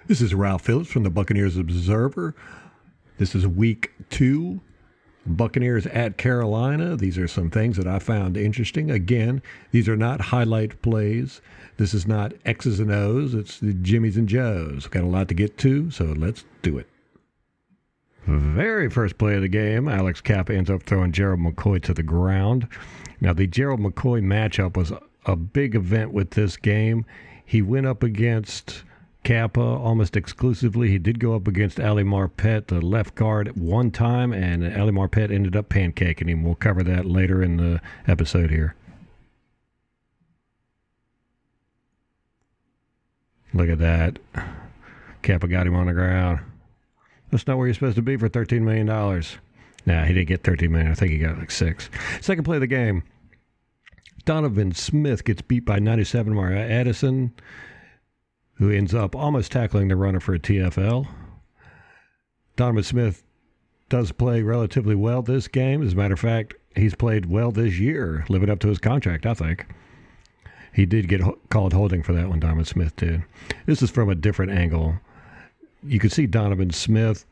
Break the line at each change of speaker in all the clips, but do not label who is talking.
This is Ralph Phillips from the Buccaneers Observer. This is week 2. Buccaneers at Carolina. These are some things that I found interesting. Again, these are not highlight plays. This is not X's and O's. It's the Jimmies and Joes. Got a lot to get to, so let's do it. Very first play of the game, Alex Kappa ends up throwing Gerald McCoy to the ground. Now, the Gerald McCoy matchup was a big event with this game. He went up against Kappa almost exclusively. He did go up against Ali Marpet, the left guard, one time, and Ali Marpet ended up pancaking him. We'll cover that later in the episode here. Look at that. Kappa got him on the ground. That's not where you're supposed to be for $13 million. Nah, he didn't get $13 million. I think he got like 6. Second play of the game. Donovan Smith gets beat by 97 Mario Addison, who ends up almost tackling the runner for a TFL. Donovan Smith does play relatively well this game. As a matter of fact, he's played well this year, living up to his contract, I think. He did get called holding for that one, Donovan Smith did. This is from a different angle. You can see Donovan Smith.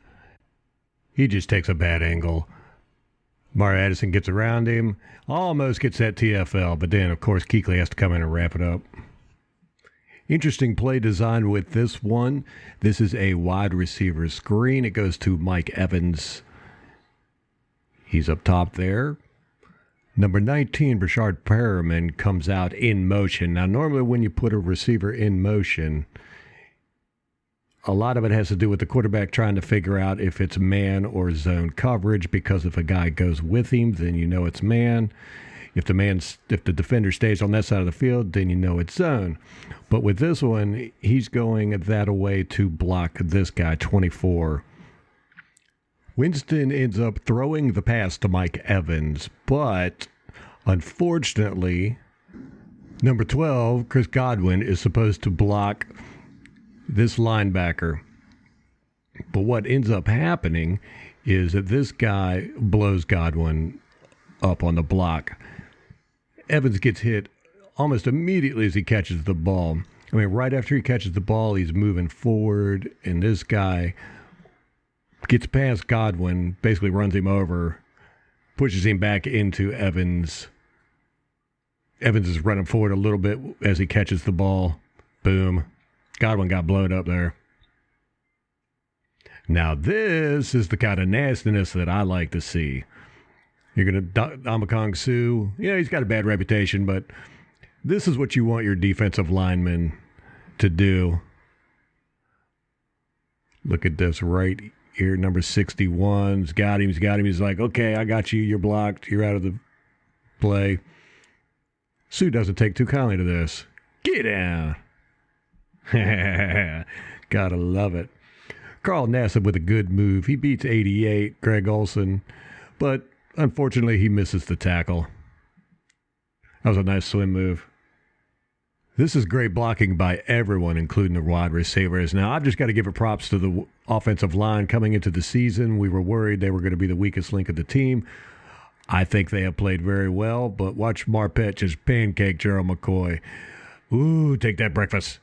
He just takes a bad angle. Mario Addison gets around him, almost gets that TFL, but then, of course, Kuechly has to come in and wrap it up. Interesting play design with this one. This is a wide receiver screen. It goes to Mike Evans. He's up top there. Number 19, Brashard Perriman, comes out in motion. Now, normally when you put a receiver in motion, a lot of it has to do with the quarterback trying to figure out if it's man or zone coverage, because if a guy goes with him, then you know it's man. If the defender stays on that side of the field, then you know it's zone. But with this one, he's going that away to block this guy, 24. Winston ends up throwing the pass to Mike Evans, but unfortunately, number 12, Chris Godwin, is supposed to block this linebacker. But what ends up happening is that this guy blows Godwin up on the block. Evans gets hit almost immediately as he catches the ball. I mean, right after he catches the ball, he's moving forward, and this guy gets past Godwin, basically runs him over, pushes him back into Evans. Evans is running forward a little bit as he catches the ball. Boom. Godwin got blown up there. Now, this is the kind of nastiness that I like to see. You're going to Ndamukong Suh. Yeah, he's got a bad reputation, but this is what you want your defensive linemen to do. Look at this right here, number 61's got him. He's got him. He's like, okay, I got you. You're blocked. You're out of the play. Suh doesn't take too kindly to this. Get down. Gotta love it. Carl Nassib with a good move. He beats 88, Greg Olsen, but unfortunately he misses the tackle. That was a nice swim move. This is great blocking by everyone, including the wide receivers. Now, I've just got to give it props to the offensive line coming into the season. We were worried they were going to be the weakest link of the team. I think they have played very well, but watch Marpet just pancake Gerald McCoy. Ooh, take that breakfast.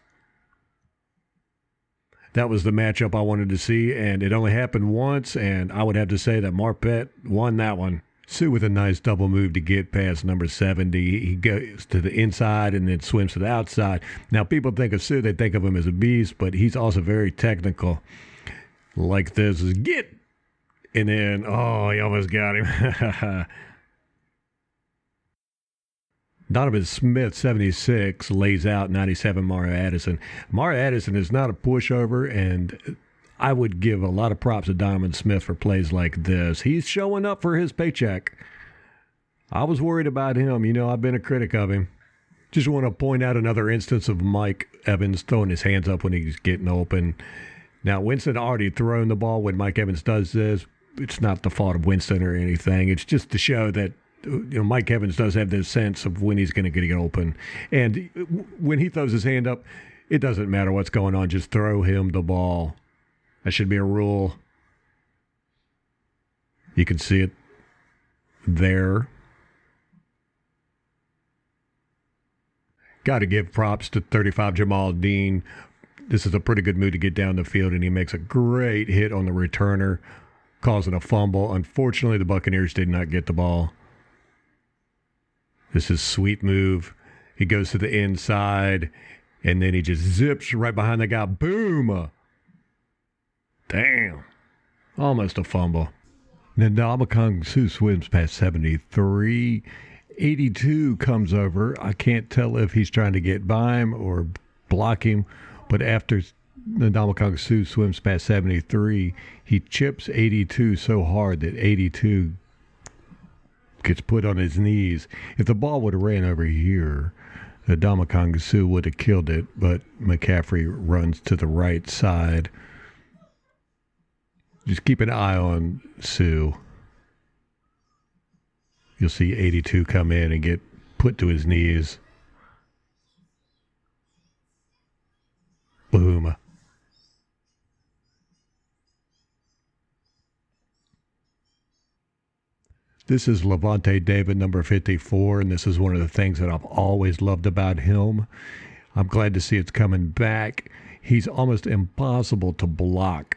That was the matchup I wanted to see, and it only happened once, and I would have to say that Marpet won that one. Suh with a nice double move to get past number 70. He goes to the inside and then swims to the outside. Now, people think of Suh, they think of him as a beast, but he's also very technical. Like this is get, and then, oh, he almost got him. Donovan Smith, 76, lays out 97 Mario Addison. Mario Addison is not a pushover, and I would give a lot of props to Donovan Smith for plays like this. He's showing up for his paycheck. I was worried about him. You know, I've been a critic of him. Just want to point out another instance of Mike Evans throwing his hands up when he's getting open. Now, Winston already thrown the ball when Mike Evans does this. It's not the fault of Winston or anything. It's just to show that Mike Evans does have this sense of when he's going to get open. And when he throws his hand up, it doesn't matter what's going on. Just throw him the ball. That should be a rule. You can see it there. Got to give props to 35 Jamal Dean. This is a pretty good move to get down the field, and he makes a great hit on the returner, causing a fumble. Unfortunately, the Buccaneers did not get the ball. This is a sweet move. He goes to the inside, and then he just zips right behind the guy. Boom! Damn. Almost a fumble. Ndamukong Suh swims past 73. 82 comes over. I can't tell if he's trying to get by him or block him, but after Ndamukong Suh swims past 73, he chips 82 so hard that 82 gets put on his knees. If the ball would have ran over here, Ndamukong Suh would have killed it, but McCaffrey runs to the right side. Just keep an eye on Suh. You'll see 82 come in and get put to his knees. Boom. This is Levante David, number 54, and this is one of the things that I've always loved about him. I'm glad to see it's coming back. He's almost impossible to block.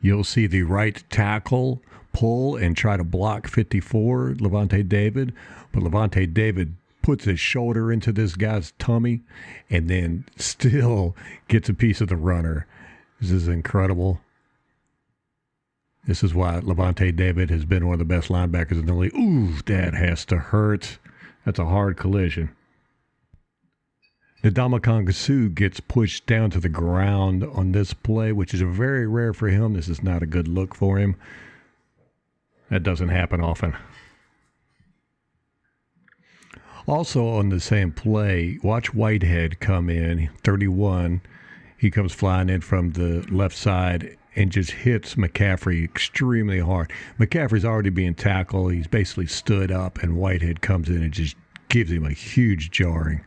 You'll see the right tackle pull and try to block 54, Levante David, but Levante David puts his shoulder into this guy's tummy and then still gets a piece of the runner. This is incredible. This is why Levante David has been one of the best linebackers in the league. Ooh, that has to hurt. That's a hard collision. Ndamukong Suh gets pushed down to the ground on this play, which is very rare for him. This is not a good look for him. That doesn't happen often. Also on the same play, watch Whitehead come in, 31. He comes flying in from the left side and just hits McCaffrey extremely hard. McCaffrey's already being tackled. He's basically stood up, and Whitehead comes in and just gives him a huge jarring.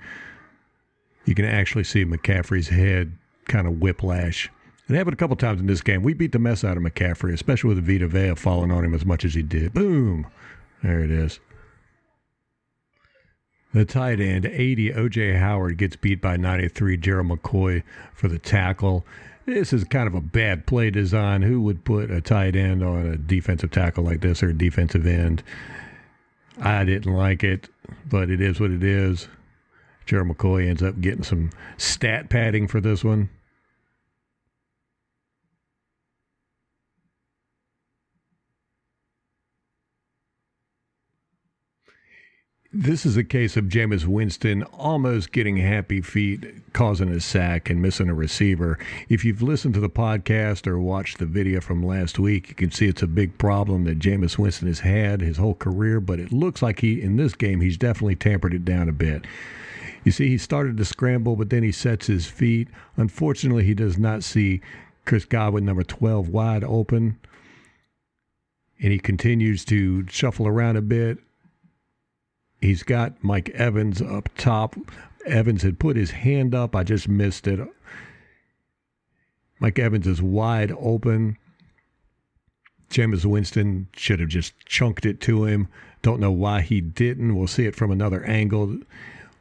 You can actually see McCaffrey's head kind of whiplash. It happened a couple times in this game. We beat the mess out of McCaffrey, especially with Vita Vea falling on him as much as he did. Boom! There it is. The tight end, 80, O.J. Howard, gets beat by 93, Gerald McCoy, for the tackle. This is kind of a bad play design. Who would put a tight end on a defensive tackle like this, or a defensive end? I didn't like it, but it is what it is. Gerald McCoy ends up getting some stat padding for this one. This is a case of Jameis Winston almost getting happy feet, causing a sack and missing a receiver. If you've listened to the podcast or watched the video from last week, you can see it's a big problem that Jameis Winston has had his whole career, but it looks like in this game, he's definitely tampered it down a bit. You see, he started to scramble, but then he sets his feet. Unfortunately, he does not see Chris Godwin, number 12, wide open, and he continues to shuffle around a bit. He's got Mike Evans up top. Evans had put his hand up. I just missed it. Mike Evans is wide open. Jameis Winston should have just chunked it to him. Don't know why he didn't. We'll see it from another angle.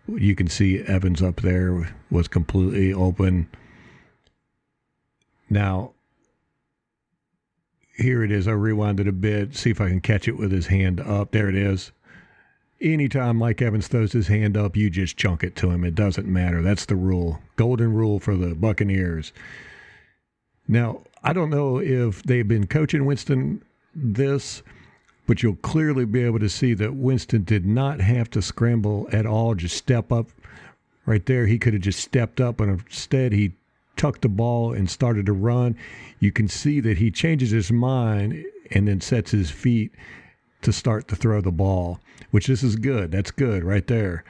You can see Evans up there was completely open. Now, here it is. I rewound it a bit. See if I can catch it with his hand up. There it is. Anytime Mike Evans throws his hand up, you just chunk it to him. It doesn't matter. That's the rule. Golden rule for the Buccaneers. Now, I don't know if they've been coaching Winston this, but you'll clearly be able to see that Winston did not have to scramble at all, just step up right there. He could have just stepped up, and instead he tucked the ball and started to run. You can see that he changes his mind and then sets his feet to start to throw the ball, which this is good. That's good right there.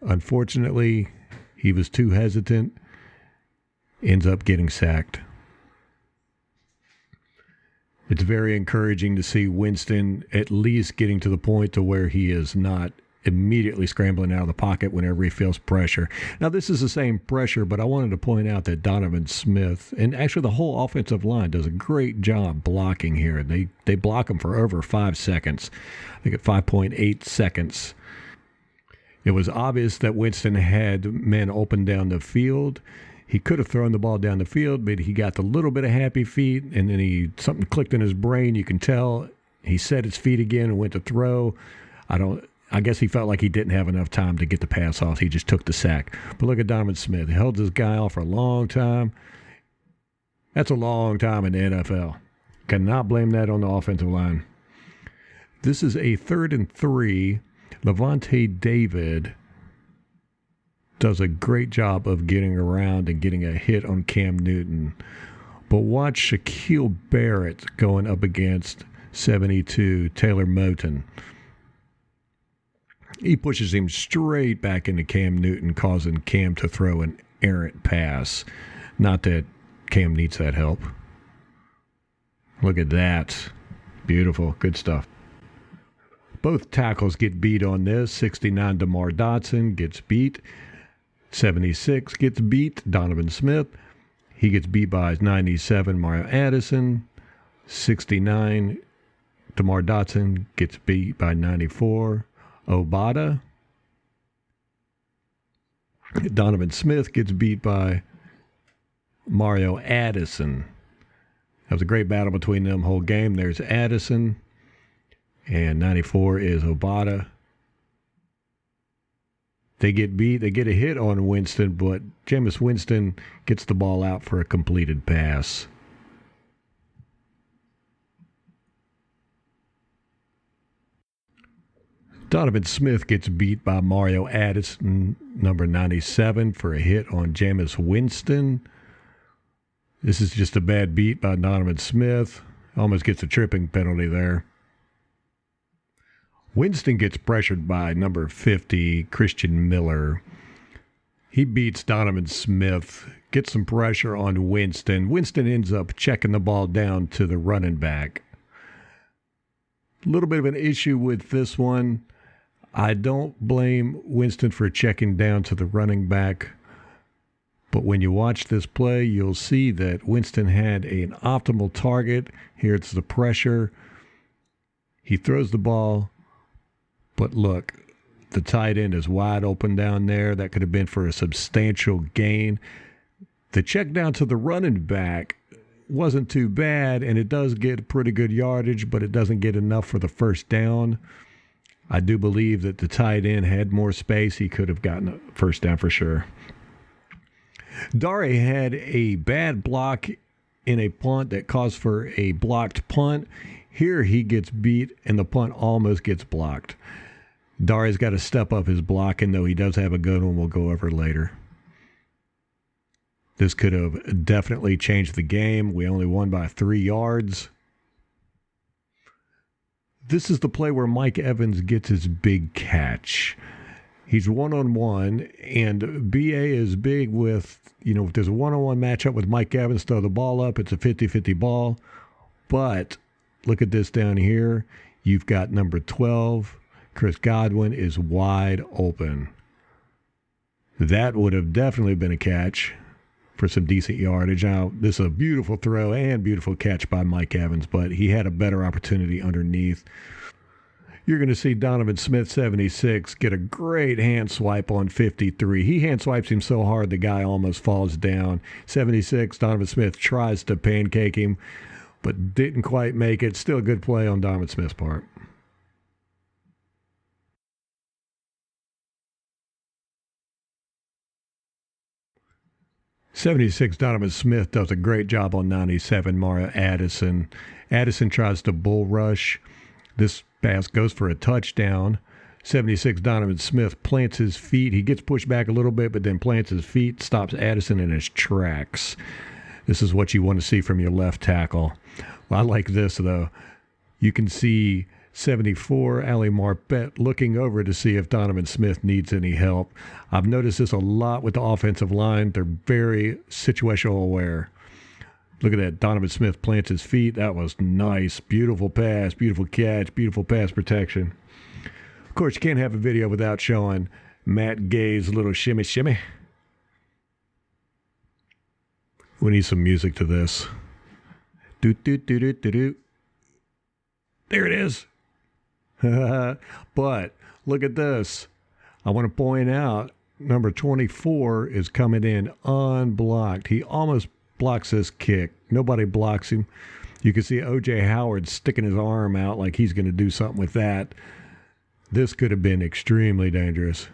Unfortunately, he was too hesitant, ends up getting sacked. It's very encouraging to see Winston at least getting to the point to where he is not immediately scrambling out of the pocket whenever he feels pressure. Now, this is the same pressure, but I wanted to point out that Donovan Smith, and actually the whole offensive line, does a great job blocking here. They block him for over 5 seconds. I think at 5.8 seconds. It was obvious that Winston had men open down the field. He could have thrown the ball down the field, but he got the little bit of happy feet, and then something clicked in his brain. You can tell he set his feet again and went to throw. I guess he felt like he didn't have enough time to get the pass off. He just took the sack. But look at Donovan Smith. He held this guy off for a long time. That's a long time in the NFL. Cannot blame that on the offensive line. This is a 3rd and 3. Levante David does a great job of getting around and getting a hit on Cam Newton. But watch Shaquille Barrett going up against 72 Taylor Moton. He pushes him straight back into Cam Newton, causing Cam to throw an errant pass. Not that Cam needs that help. Look at that. Beautiful. Good stuff. Both tackles get beat on this. 69 DeMar Dotson gets beat. 76 gets beat. Donovan Smith. He gets beat by 97 Mario Addison. 69 DeMar Dotson gets beat by 94 Obata. Donovan Smith gets beat by Mario Addison. That was a great battle between them whole game. There's Addison, and 94 is Obata. They get beat. They get a hit on Winston, but Jameis Winston gets the ball out for a completed pass. Donovan Smith gets beat by Mario Addison, number 97, for a hit on Jameis Winston. This is just a bad beat by Donovan Smith. Almost gets a tripping penalty there. Winston gets pressured by number 50, Christian Miller. He beats Donovan Smith, gets some pressure on Winston. Winston ends up checking the ball down to the running back. A little bit of an issue with this one. I don't blame Winston for checking down to the running back. But when you watch this play, you'll see that Winston had an optimal target. Here it's the pressure. He throws the ball. But look, the tight end is wide open down there. That could have been for a substantial gain. The check down to the running back wasn't too bad, and it does get pretty good yardage, but it doesn't get enough for the first down. I do believe that the tight end had more space. He could have gotten a first down for sure. Dare had a bad block in a punt that caused for a blocked punt. Here he gets beat, and the punt almost gets blocked. Dare's got to step up his blocking, though he does have a good one we'll go over later. This could have definitely changed the game. We only won by 3 yards. This is the play where Mike Evans gets his big catch. He's one-on-one, and BA is big with, if there's a one-on-one matchup with Mike Evans, throw the ball up. It's a 50-50 ball. But look at this down here. You've got number 12. Chris Godwin is wide open. That would have definitely been a catch for some decent yardage. Now, this is a beautiful throw and beautiful catch by Mike Evans, but he had a better opportunity underneath. You're going to see Donovan Smith, 76, get a great hand swipe on 53. He hand swipes him so hard the guy almost falls down. 76, Donovan Smith tries to pancake him, but didn't quite make it. Still a good play on Donovan Smith's part. '76 Donovan Smith does a great job on 97 Mario Addison. Addison tries to bull rush. This pass goes for a touchdown. 76 Donovan Smith plants his feet. He gets pushed back a little bit, but then plants his feet, stops Addison in his tracks. This is what you want to see from your left tackle. Well, I like this, though. You can see 74 Ali Marpet looking over to see if Donovan Smith needs any help. I've noticed this a lot with the offensive line. They're very situational aware. Look at that. Donovan Smith plants his feet. That was nice. Beautiful pass, beautiful catch, beautiful pass protection. Of course, you can't have a video without showing Matt Gay's little shimmy shimmy. We need some music to this. Doot, doot, doot, doot, doot, doot. There it is. But look at this. I want to point out number 24, is coming in unblocked. He almost blocks this kick. Nobody blocks him. You can see O.J. Howard sticking his arm out like he's going to do something with that. This could have been extremely dangerous.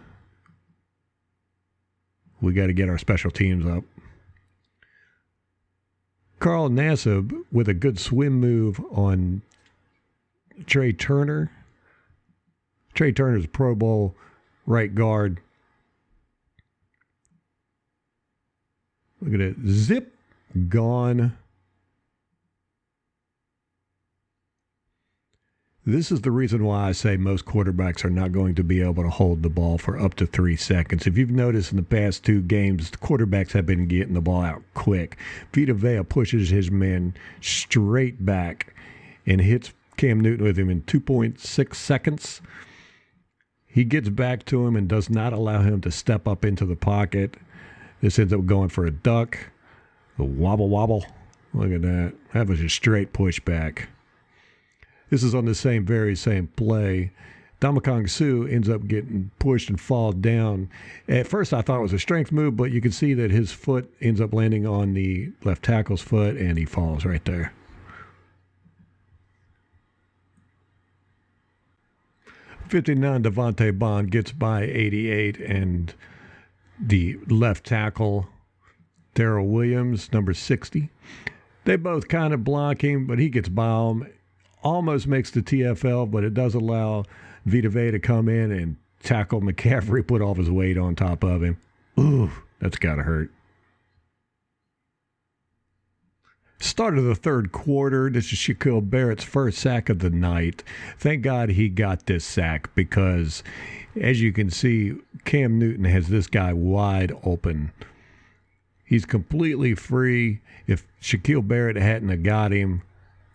We got to get our special teams up. Carl Nassib with a good swim move on Trey Turner. Trey Turner's a Pro Bowl right guard. Look at it. Zip. Gone. This is the reason why I say most quarterbacks are not going to be able to hold the ball for up to 3 seconds. If you've noticed in the past 2 games, the quarterbacks have been getting the ball out quick. Vita Vea pushes his man straight back and hits Cam Newton with him in 2.6 seconds. He gets back to him and does not allow him to step up into the pocket. This ends up going for a duck. A wobble. Look at that. That was a straight pushback. This is on the very same play. Damakong Suh ends up getting pushed and fall down. At first, I thought it was a strength move, but you can see that his foot ends up landing on the left tackle's foot, and he falls right there. '59, Devontae Bond gets by 88, and the left tackle, Darrell Williams, number 60. They both kind of block him, but he gets by him. Almost makes the TFL, but it does allow Vita Vea to come in and tackle McCaffrey, put all of his weight on top of him. Ooh, that's got to hurt. Start of the third quarter. This is Shaquille Barrett's first sack of the night. Thank God he got this sack because, as you can see, Cam Newton has this guy wide open. He's completely free. If Shaquille Barrett hadn't have got him,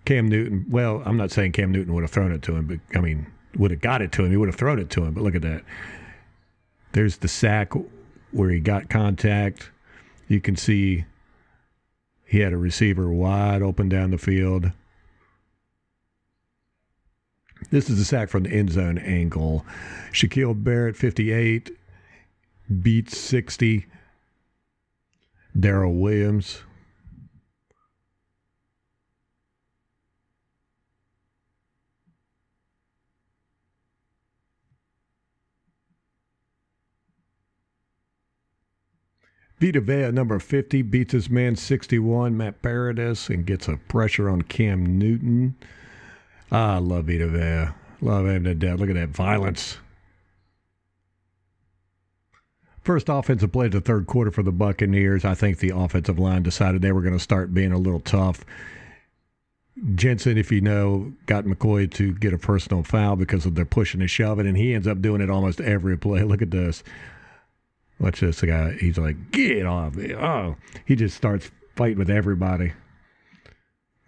Cam Newton, well, I'm not saying Cam Newton would have thrown it to him, but, I mean, would have got it to him. He would have thrown it to him, but look at that. There's the sack where he got contact. You can see he had a receiver wide open down the field. This is the sack from the end zone angle. Shaquille Barrett, 58, beats 60. Darrell Williams. Vita Vea, number 50, beats his man 61, Matt Paradis, and gets a pressure on Cam Newton. I love Vita Vea. Love him to death. Look at that violence. First offensive play of the third quarter for the Buccaneers. I think the offensive line decided they were going to start being a little tough. Jensen, if you know, got McCoy to get a personal foul because of their pushing and shoving, and he ends up doing it almost every play. Look at this. Watch this guy. He's like, get off me. Oh, he just starts fighting with everybody.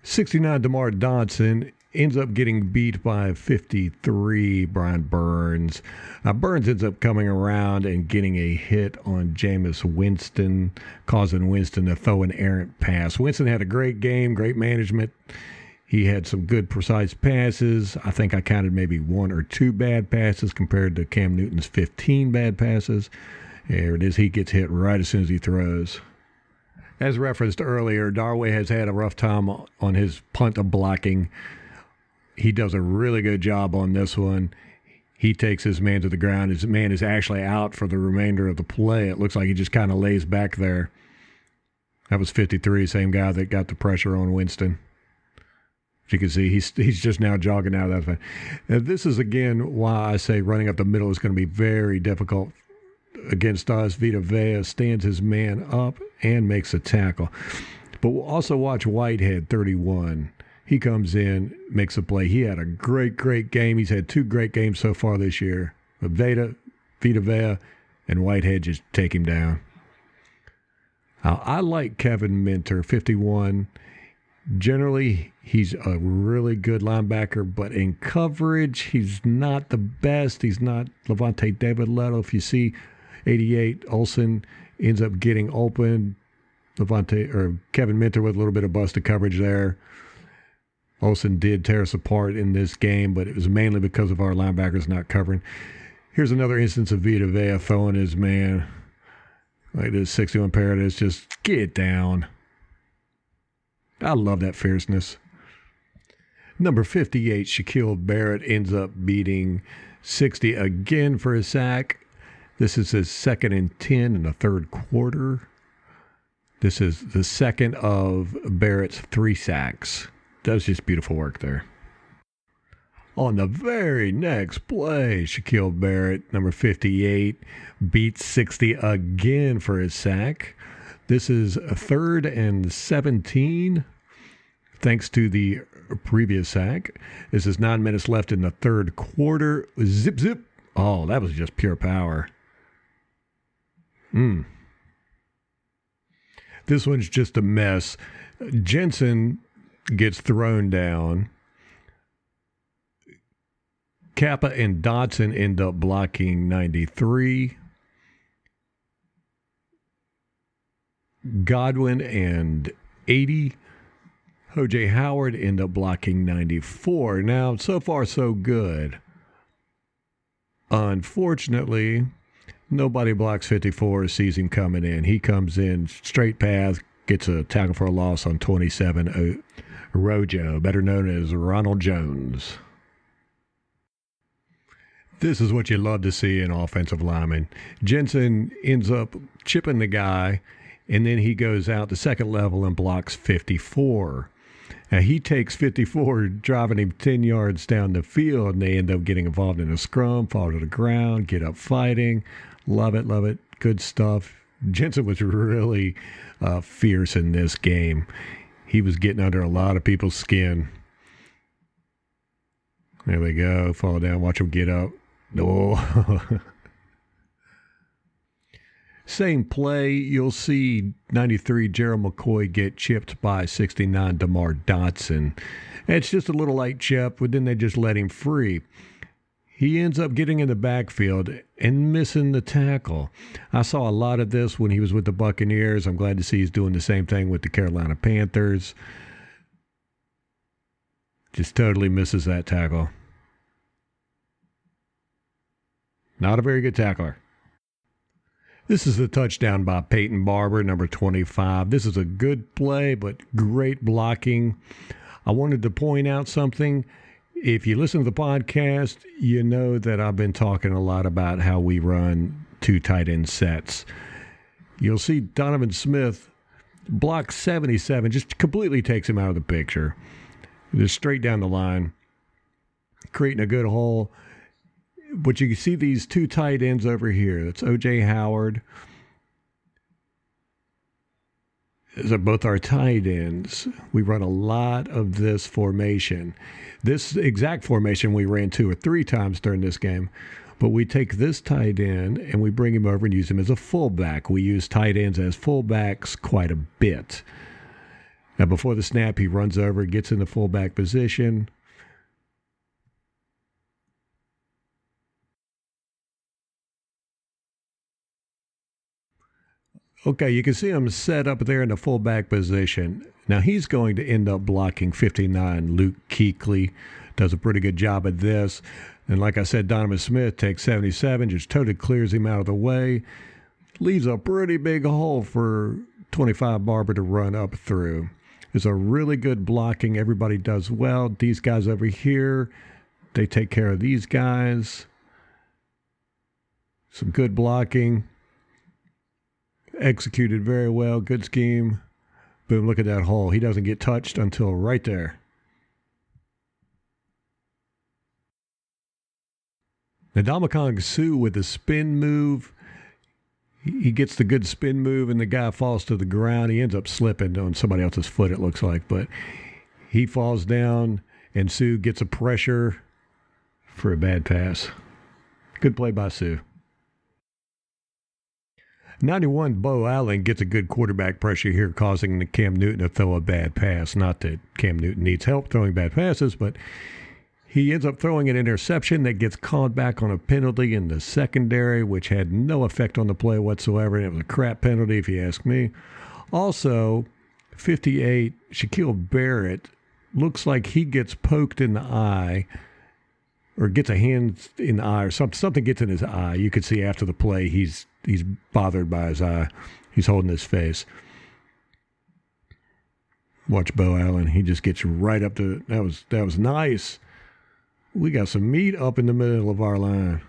69, DeMar Dodson ends up getting beat by 53, Brian Burns. Burns ends up coming around and getting a hit on Jameis Winston, causing Winston to throw an errant pass. Winston had a great game, great management. He had some good, precise passes. I think I counted maybe 1 or 2 bad passes compared to Cam Newton's 15 bad passes. There it is. He gets hit right as soon as he throws. As referenced earlier, Darway has had a rough time on his punt blocking. He does a really good job on this one. He takes his man to the ground. His man is actually out for the remainder of the play. It looks like he just kind of lays back there. That was 53, same guy that got the pressure on Winston. As you can see, he's just now jogging out of that. Now, this is, again, why I say running up the middle is going to be very difficult against us. Vita Vea stands his man up and makes a tackle. But we'll also watch Whitehead, 31. He comes in, makes a play. He had a great, great game. He's had 2 great games so far this year. But Vita Vea, and Whitehead just take him down. I like Kevin Minter, 51. Generally, he's a really good linebacker, but in coverage, he's not the best. He's not Levante David Letto. If you see 88, Olsen ends up getting open. Kevin Minter with a little bit of busted coverage there. Olsen did tear us apart in this game, but it was mainly because of our linebackers not covering. Here's another instance of Vita Vea throwing his man. Like this 61 Paradise, just get down. I love that fierceness. Number 58, Shaquille Barrett ends up beating 60 again for a sack. This is his 2nd and 10 in the third quarter. This is the second of Barrett's 3 sacks. That was just beautiful work there. On the very next play, Shaquille Barrett, number 58, beats 60 again for his sack. This is 3rd and 17, thanks to the previous sack. This is 9 minutes left in the third quarter. Zip, zip. Oh, that was just pure power. This one's just a mess. Jensen gets thrown down. Kappa and Dodson end up blocking 93. Godwin and 80. O.J. Howard end up blocking 94. Now, so far, so good. Unfortunately, nobody blocks 54, sees him coming in. He comes in, straight path, gets a tackle for a loss on 27. Rojo, better known as Ronald Jones. This is what you love to see in offensive linemen. Jensen ends up chipping the guy, and then he goes out the second level and blocks 54. Now, he takes 54, driving him 10 yards down the field, and they end up getting involved in a scrum, fall to the ground, get up fighting. Love it, love it. Good stuff. Jensen was really fierce in this game. He was getting under a lot of people's skin. There we go. Fall down. Watch him get up. Oh. Same play, you'll see 93 Gerald McCoy get chipped by 69 DeMar Dotson. It's just a little light chip, but then they just let him free. He ends up getting in the backfield and missing the tackle. I saw a lot of this when he was with the Buccaneers. I'm glad to see he's doing the same thing with the Carolina Panthers. Just totally misses that tackle. Not a very good tackler. This is a touchdown by Peyton Barber, number 25. This is a good play, but great blocking. I wanted to point out something. If you listen to the podcast, you know that I've been talking a lot about how we run 2 tight end sets. You'll see Donovan Smith block 77, just completely takes him out of the picture. Just straight down the line, creating a good hole. But you can see these 2 tight ends over here. That's O.J. Howard. These are both our tight ends. We run a lot of this formation. This exact formation we ran 2 or 3 times during this game. But we take this tight end and we bring him over and use him as a fullback. We use tight ends as fullbacks quite a bit. Now, before the snap, he runs over, gets in the fullback position. Okay, you can see him set up there in the fullback position. Now he's going to end up blocking 59. Luke Kuechly does a pretty good job at this. And like I said, Donovan Smith takes 77, just totally clears him out of the way. Leaves a pretty big hole for 25 Barber to run up through. It's a really good blocking. Everybody does well. These guys over here, they take care of these guys. Some good blocking. Executed very well. Good scheme. Boom, look at that hole. He doesn't get touched until right there. Now, Ndamukong Suh with the spin move. He gets the good spin move, and the guy falls to the ground. He ends up slipping on somebody else's foot, it looks like. But he falls down, and Suh gets a pressure for a bad pass. Good play by Suh. 91, Bo Allen gets a good quarterback pressure here, causing Cam Newton to throw a bad pass. Not that Cam Newton needs help throwing bad passes, but he ends up throwing an interception that gets called back on a penalty in the secondary, which had no effect on the play whatsoever, and it was a crap penalty if you ask me. Also, 58, Shaquille Barrett looks like he gets poked in the eye, or gets a hand in the eye, or something gets in his eye. You could see after the play he's bothered by his eye. He's holding his face. Watch Bo Allen. He just gets right up to that was nice. We got some meat up in the middle of our line.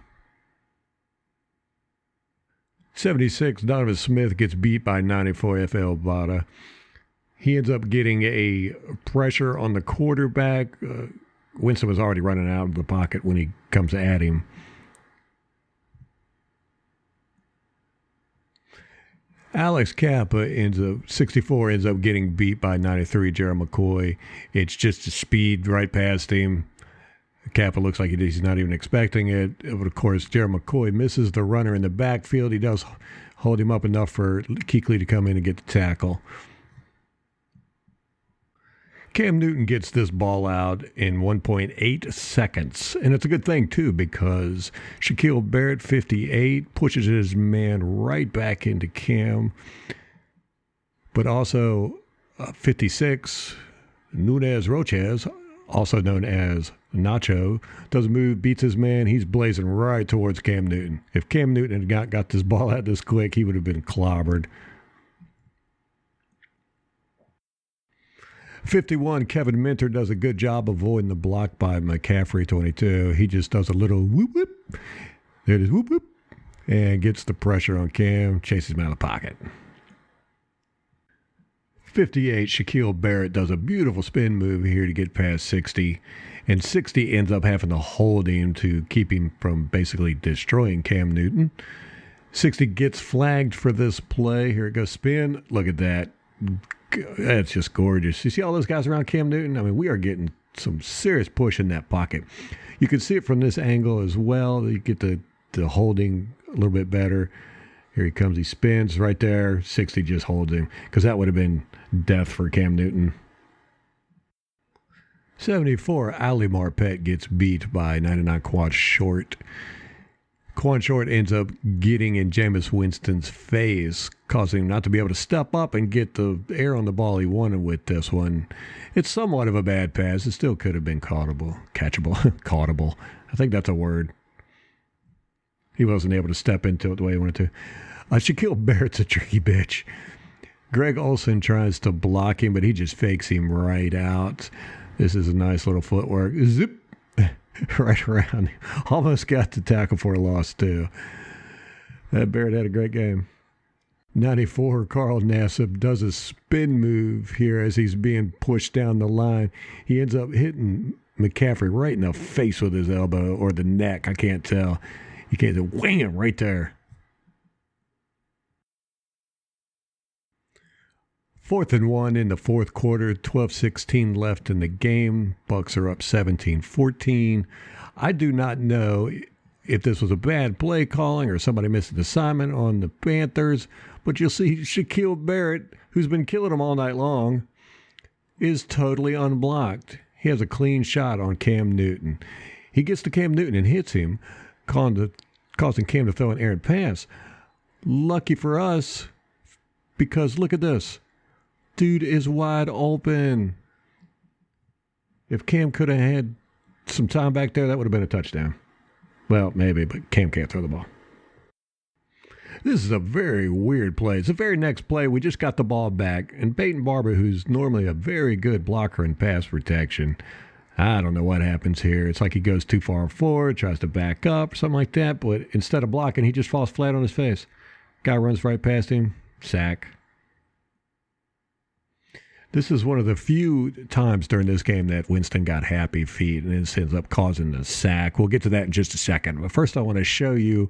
76, Donovan Smith gets beat by 94 FL Bada. He ends up getting a pressure on the quarterback. Winston was already running out of the pocket when he comes at him. Alex Kappa 64 ends up getting beat by 93 Gerald McCoy. It's just a speed right past him. Kappa looks like he's not even expecting it. But of course, Gerald McCoy misses the runner in the backfield. He does hold him up enough for Kuechly to come in and get the tackle. Cam Newton gets this ball out in 1.8 seconds. And it's a good thing, too, because Shaquille Barrett, 58, pushes his man right back into Cam. But also 56, Nunez Roches, also known as Nacho, does a move, beats his man. He's blazing right towards Cam Newton. If Cam Newton had got this ball out this quick, he would have been clobbered. 51, Kevin Minter does a good job avoiding the block by McCaffrey, 22. He just does a little whoop whoop. There it is, whoop whoop. And gets the pressure on Cam, chases him out of the pocket. 58, Shaquille Barrett does a beautiful spin move here to get past 60. And 60 ends up having to hold him to keep him from basically destroying Cam Newton. 60 gets flagged for this play. Here it goes, spin. Look at that. That's just gorgeous. You see all those guys around Cam Newton? I mean, we are getting some serious push in that pocket. You can see it from this angle as well. You get the holding a little bit better. Here he comes. He spins right there. 60 just holds him because that would have been death for Cam Newton. 74, Ali Marpet gets beat by 99 Quan Short. Quan Short ends up getting in Jameis Winston's face, causing him not to be able to step up and get the air on the ball he wanted with this one. It's somewhat of a bad pass. It still could have been catchable. Caughtable. I think that's a word. He wasn't able to step into it the way he wanted to. Shaquille Barrett's a tricky bitch. Greg Olsen tries to block him, but he just fakes him right out. This is a nice little footwork. Zip. Right around. Almost got the tackle for a loss, too. That Barrett had a great game. 94, Carl Nassib does a spin move here as he's being pushed down the line. He ends up hitting McCaffrey right in the face with his elbow or the neck. I can't tell. You can't wing him right there. 4th and 1 in the fourth quarter, 12:16 left in the game. Bucs are up 17-14. I do not know if this was a bad play calling or somebody missed an assignment on the Panthers, but you'll see Shaquille Barrett, who's been killing them all night long, is totally unblocked. He has a clean shot on Cam Newton. He gets to Cam Newton and hits him, causing Cam to throw an errant pass. Lucky for us, because look at this. Dude is wide open. If Cam could have had some time back there, that would have been a touchdown. Well, maybe, but Cam can't throw the ball. This is a very weird play. It's the very next play. We just got the ball back, and Peyton Barber, who's normally a very good blocker in pass protection, I don't know what happens here. It's like he goes too far forward, tries to back up, something like that, but instead of blocking, he just falls flat on his face. Guy runs right past him, sack. This is one of the few times during this game that Winston got happy feet, and it ends up causing the sack. We'll get to that in just a second. But first I want to show you,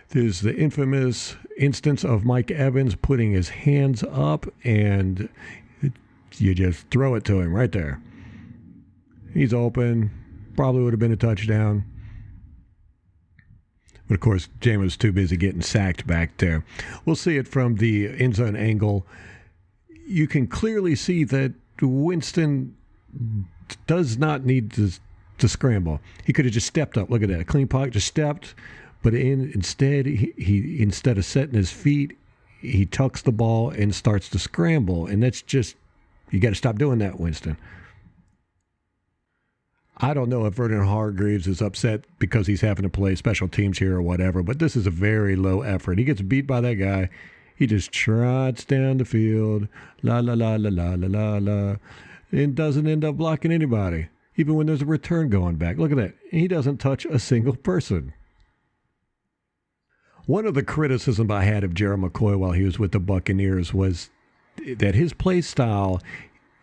there's the infamous instance of Mike Evans putting his hands up, and you just throw it to him right there. He's open. Probably would have been a touchdown. But, of course, Jameis was too busy getting sacked back there. We'll see it from the end zone angle. You can clearly see that Winston does not need to scramble. He could have just stepped up. Look at that. A clean pocket, just stepped. But instead, he instead of setting his feet, he tucks the ball and starts to scramble. And that's just, you got to stop doing that, Winston. I don't know if Vernon Hargreaves is upset because he's having to play special teams here or whatever, but this is a very low effort. He gets beat by that guy. He just trots down the field, la la la la la la la la, and doesn't end up blocking anybody, even when there's a return going back. Look at that. He doesn't touch a single person. One of the criticisms I had of Gerald McCoy while he was with the Buccaneers was that his play style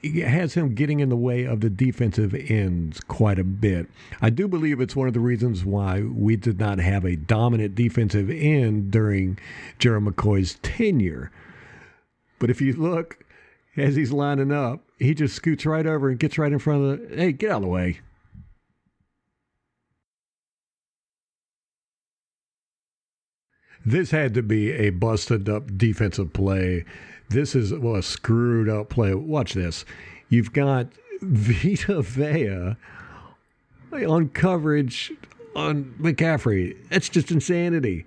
has him getting in the way of the defensive ends quite a bit. I do believe it's one of the reasons why we did not have a dominant defensive end during Gerald McCoy's tenure. But if you look, as he's lining up, he just scoots right over and gets right in front of the, hey, get out of the way. This had to be a busted up defensive play. This is a screwed up play. Watch this. You've got Vita Vea on coverage on McCaffrey. That's just insanity.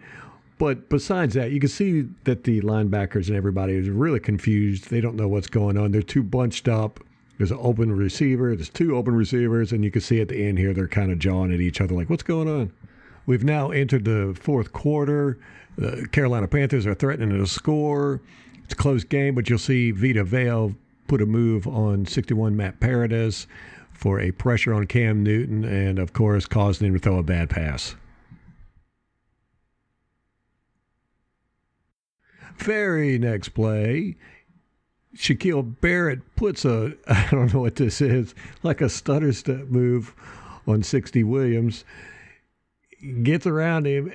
But besides that, you can see that the linebackers and everybody is really confused. They don't know what's going on. They're too bunched up. There's an open receiver. There's two open receivers. And you can see at the end here, they're kind of jawing at each other like, what's going on? We've now entered the fourth quarter. The Carolina Panthers are threatening to score. It's a close game, but you'll see Vita Vea put a move on 61 Matt Paradis for a pressure on Cam Newton and, of course, causing him to throw a bad pass. Very next play, Shaquille Barrett puts a, I don't know what this is, like a stutter step move on 60 Williams. Gets around him,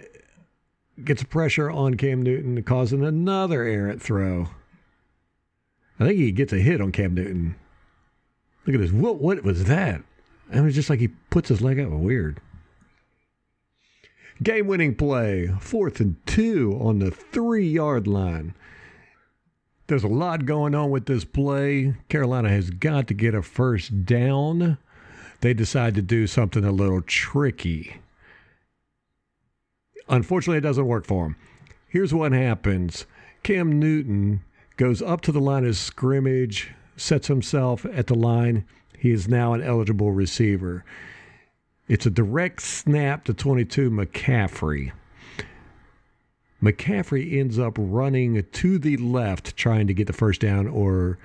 gets pressure on Cam Newton, causing another errant throw. I think he gets a hit on Cam Newton. Look at this. What was that? I mean, it's just like he puts his leg out. Weird. Game-winning play. 4th and 2 on the 3-yard line. There's a lot going on with this play. Carolina has got to get a first down. They decide to do something a little tricky. Unfortunately, it doesn't work for him. Here's what happens. Cam Newton goes up to the line of scrimmage, sets himself at the line. He is now an eligible receiver. It's a direct snap to 22 McCaffrey. McCaffrey ends up running to the left, trying to get the first down or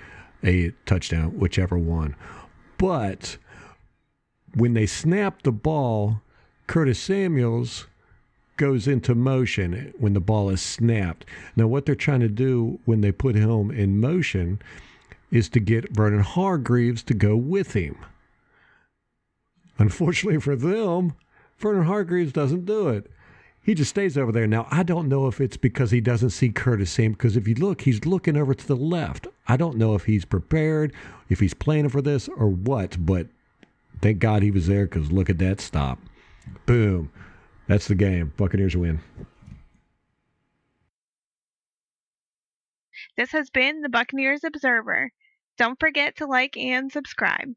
a touchdown, whichever one. But when they snap the ball, Curtis Samuels goes into motion when the ball is snapped. Now, what they're trying to do when they put him in motion is to get Vernon Hargreaves to go with him. Unfortunately for them, Vernon Hargreaves doesn't do it. He just stays over there. Now, I don't know if it's because he doesn't see Curtis Samuels, because if you look, he's looking over to the left. I don't know if he's prepared, if he's planning for this or what, but thank God he was there, because look at that stop. Boom. That's the game. Buccaneers win.
This has been the Buccaneers Observer. Don't forget to like and subscribe.